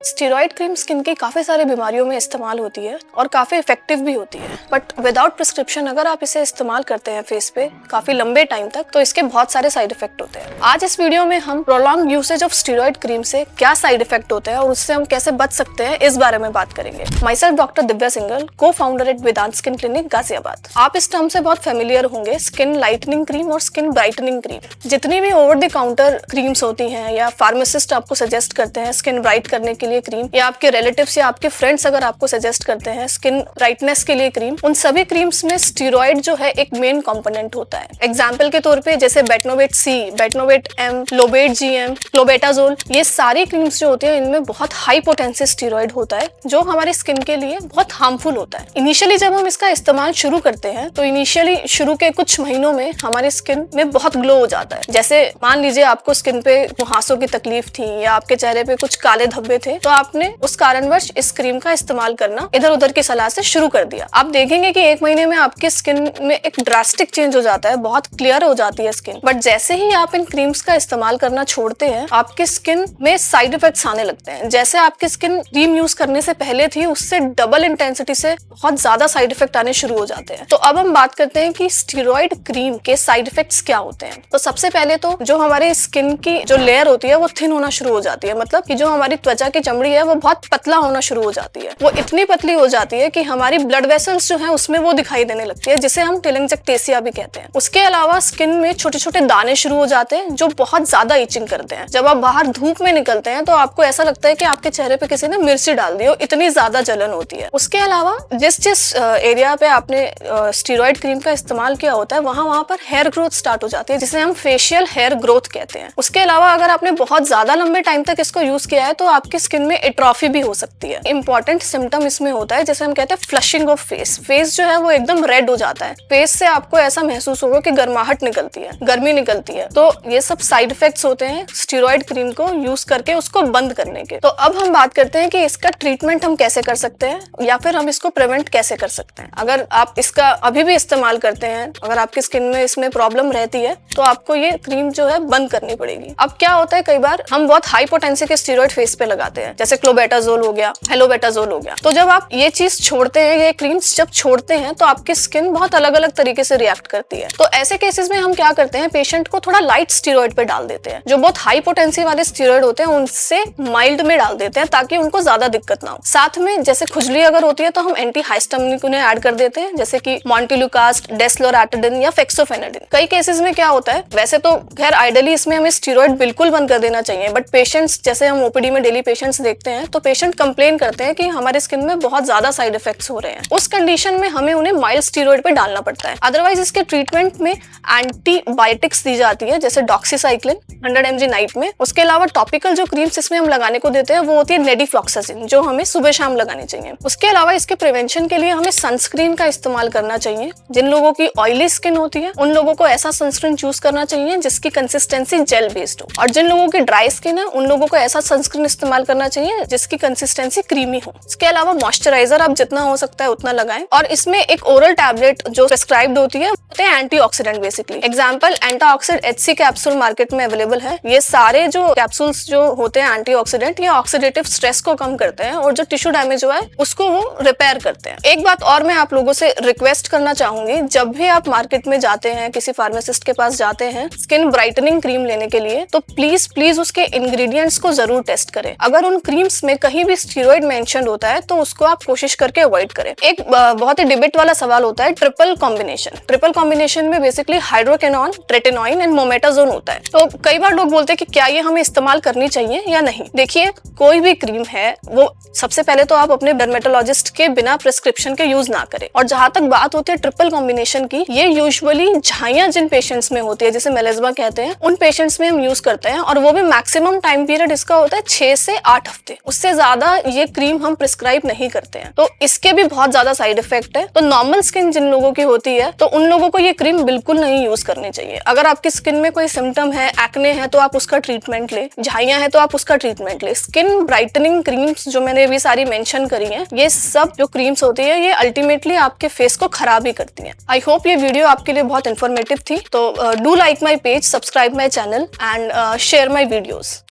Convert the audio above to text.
Steroid cream skin की काफी सारी बीमारियों में इस्तेमाल होती है और काफी इफेक्टिव भी होती है, बट विदाउट प्रिस्क्रिप्शन अगर आप इसे इस्तेमाल करते हैं फेस पे काफी लंबे टाइम तक तो इसके बहुत सारे साइड इफेक्ट होते हैं। आज इस वीडियो में हम prolong usage of steroid cream से क्या साइड इफेक्ट होते हैं और उससे हम कैसे बच सकते हैं इस बारे में बात करेंगे। Myself doctor Divya Singhal, co founder at Vedant skin clinic Ghaziabad. आप इस टर्म से बहुत फेमिलियर होंगे, स्किन लाइटनिंग क्रीम और स्किन ब्राइटनिंग क्रीम। जितनी भी ओवर द काउंटर क्रीम्स होती हैं या फार्मासिस्ट आपको सजेस्ट करते हैं स्किन ब्राइट करने के लिए क्रीम, या आपके रिलेटिव्स या आपके फ्रेंड्स अगर आपको सजेस्ट करते हैं स्किन ब्राइटनेस के लिए क्रीम, उन सभी क्रीम्स में स्टेरॉइड जो है एक मेन कंपोनेंट होता है। एग्जांपल के तौर पे जैसे Betnovate C, Betnovate M, Clobet GM, clobetasol, ये सारी क्रीम्स जो होती है इनमें बहुत हाई पोटेंसी स्टेरॉइड होता है जो हमारी स्किन के लिए बहुत हार्मफुल होता है। इनिशियली जब हम इसका इस्तेमाल शुरू करते हैं तो इनिशियली शुरू के कुछ महीनों में हमारी स्किन में बहुत ग्लो हो जाता है। जैसे मान लीजिए आपको स्किन पे मुहासों की तकलीफ थी या आपके चेहरे पे कुछ काले धब्बे थे, तो आपने उस कारणवश इस क्रीम का इस्तेमाल करना इधर उधर की सलाह से शुरू कर दिया। आप देखेंगे कि एक महीने में आपकी स्किन में एक ड्रास्टिक चेंज हो जाता है, बहुत क्लियर हो जाती है स्किन। बट जैसे ही आप इन क्रीम्स का इस्तेमाल करना छोड़ते हैं आपकी स्किन में साइड इफेक्ट्स आने लगते हैं। जैसे आपकी स्किन क्रीम यूज करने से पहले थी उससे डबल इंटेंसिटी से बहुत ज्यादा साइड इफेक्ट आने शुरू हो जाते हैं। तो अब हम बात करते हैं कि स्टेरॉइड क्रीम के साइड इफेक्ट्स क्या होते हैं। तो सबसे पहले तो जो हमारे स्किन की जो लेयर होती है वो थिन होना शुरू हो जाती है, मतलब कि जो हमारी त्वचा की चमड़ी है वो बहुत पतला होना शुरू हो जाती है। वो इतनी पतली हो जाती है कि हमारी ब्लड वेसल्स जो है उसमें वो दिखाई देने लगती है, जिसे हम टेलेंजेक्टेसिया भी कहते हैं। उसके अलावा स्किन में छोटे छोटे दाने शुरू हो जाते हैं जो बहुत ज्यादा इचिंग करते हैं। जब आप बाहर धूप में निकलते हैं तो आपको ऐसा लगता है कि आपके चेहरे पे किसी ने मिर्ची डाल दी हो, इतनी ज्यादा जलन होती है। उसके अलावा जिस जिस एरिया पे आपने स्टेरॉइड क्रीम का इस्तेमाल किया होता है वहां पर हेयर ग्रोथ स्टार्ट हो जाती है, जिसे हम फेशियल हेयर ग्रोथ कहते हैं। उसके अलावा अगर आपने बहुत ज्यादा लंबे टाइम तक इसको यूज किया है तो आपकी स्किन में एट्रोफी भी हो सकती है। इंपॉर्टेंट सिम्टम इसमें होता है जैसे हम कहते हैं फ्लशिंग ऑफ फेस। फेस जो है वो एकदम रेड हो जाता है। फेस से आपको ऐसा महसूस होगा कि गर्माहट निकलती है, गर्मी निकलती है। तो ये सब साइड इफेक्ट्स होते हैं स्टेरॉइड क्रीम को यूज करके उसको बंद करने के। तो अब हम बात करते हैं कि इसका ट्रीटमेंट हम कैसे कर सकते हैं या फिर हम इसको प्रिवेंट कैसे कर सकते हैं। अगर आप इसका अभी भी इस्तेमाल करते हैं, अगर आपकी स्किन में इसमें प्रॉब्लम रहती है तो आपको ये क्रीम जो है बंद करनी पड़ेगी। अब क्या होता है, कई बार हम बहुत हाई पोटेंसी के स्टेरॉइड फेस पे लगाते हैं, जैसे क्लोबेटाजोल हो गया, हेलोबेटाजोल हो गया। तो जब आप ये चीज छोड़ते हैं, ये क्रीम्स जब छोड़ते हैं तो आपकी स्किन बहुत अलग अलग तरीके से रिएक्ट करती है। तो ऐसे केसेस में हम क्या करते हैं, पेशेंट को थोड़ा लाइट स्टेरॉइड पे डाल देते हैं। जो बहुत हाई पोटेंसी वाले स्टेरॉइड होते हैं उनसे माइल्ड में डाल देते हैं ताकि उनको ज्यादा दिक्कत ना हो। साथ में जैसे खुजली अगर होती है तो हम एंटी हाइस्टामिनिक उन्हें ऐड कर देते हैं, जैसे कि मॉन्टेलुकास्ट, डेस्लोराटाडिन या फेक्सोफेनाडिन। कई केसेस में क्या होता है, वैसे तो खैर आइडियली इसमें हमें स्टेरॉइड बिल्कुल बंद कर देना चाहिए, बट पेशेंट्स जैसे हम ओपीडी में डेली पेशेंट्स देखते हैं तो पेशेंट कंप्लेन करते हैं कि हमारे स्किन में बहुत ज्यादा साइड इफेक्ट्स हो रहे हैं। उस कंडीशन में हमें उन्हें माइल्ड स्टेरॉइड पे डालना पड़ता है। अदरवाइज इसके ट्रीटमेंट में एंटीबायोटिक्स दी जाती है, जैसे डॉक्सीसाइक्लिन 100 mg नाइट में। उसके अलावा टॉपिकल जो क्रीम्स इसमें हम लगाने को देते हैं वो होती है नेडिफ्लॉक्सासिन, जो हमें सुबह शाम लगानी चाहिए। उसके अलावा इसके प्रिवेंशन के लिए हमें सनस्क्रीन का इस्तेमाल करना चाहिए। जिन लोगों की ऑयली स्किन होती है उन लोगों को ऐसा सनस्क्रीन चूज करना चाहिए जिसकी कंसिस्टेंसी जेल बेस्ड हो, और जिन लोगों की ड्राई स्किन है उन लोगों को ऐसा सनस्क्रीन इस्तेमाल करना चाहिए जिसकी कंसिस्टेंसी क्रीमी हो। इसके अलावा मॉइस्चराइजर आप जितना हो सकता है उतना लगाएं, और इसमें एक ओरल टैबलेट जो प्रिस्क्राइब्ड होती है antioxidant basically. Example Antoxid HC capsule market में अवेलेबल है। ये सारे जो कैप्सूल्स जो होते हैं एंटीऑक्सीडेंट, ये ऑक्सीडेटिव स्ट्रेस को कम करते हैं और जो टिश्यू डैमेज हुआ है उसको वो रिपेयर करते हैं। एक बात और मैं आप लोगों से रिक्वेस्ट करना चाहूंगी, जब भी आप मार्केट में जाते हैं, किसी फार्मासिस्ट के पास जाते हैं स्किन ब्राइटनिंग क्रीम लेने के लिए, तो प्लीज उसके इंग्रेडिएंट्स को जरूर टेस्ट करें। अगर उन क्रीम्स में कहीं भी स्टेरॉइड मेंशन होता है तो उसको आप कोशिश करके अवॉइड करें। एक बहुत ही डिबेट वाला सवाल होता है ट्रिपल कॉम्बिनेशन। ट्रिपल कॉम्बिनेशन में basically hydroquinone, tretinoin and mometasone होता है। तो कई बार लोग बोलते हैं कि क्या ये हमें इस्तेमाल करनी चाहिए या नहीं। देखिए, कोई भी क्रीम है वो सबसे पहले तो आप अपने डर्मेटोलॉजिस्ट के बिना प्रिस्क्रिप्शन के यूज ना करें। और जहां तक बात होती है ट्रिपल कॉम्बिनेशन की, ये यूजुअली झाइयां जिन पेशेंट्स में होती है, जिसे मेलेज्मा कहते हैं, उन पेशेंट्स में हम यूज करते हैं, और वो भी मैक्सिमम टाइम पीरियड इसका होता है 6 से 8 हफ्ते। उससे ज्यादा ये क्रीम हम प्रिस्क्राइब नहीं करते हैं। तो इसके भी बहुत ज्यादा साइड इफेक्ट है। तो नॉर्मल स्किन जिन लोगों की होती है तो उन लोगों को ये क्रीम बिल्कुल नहीं यूज करनी चाहिए। अगर आपकी स्किन में कोई सिम्टम है, एक्ने है, तो आप उसका ट्रीटमेंट ले, झाइयां है तो आप उसका ट्रीटमेंट ले। स्किन ब्राइटनिंग क्रीम्स जो मैंने अभी सारी मेंशन करी हैं, ये सब जो क्रीम्स होती है ये अल्टीमेटली आपके फेस को खराब ही करती हैं। आई होप ये वीडियो आपके लिए बहुत इन्फॉर्मेटिव थी। तो do like my page, subscribe my channel and share my videos.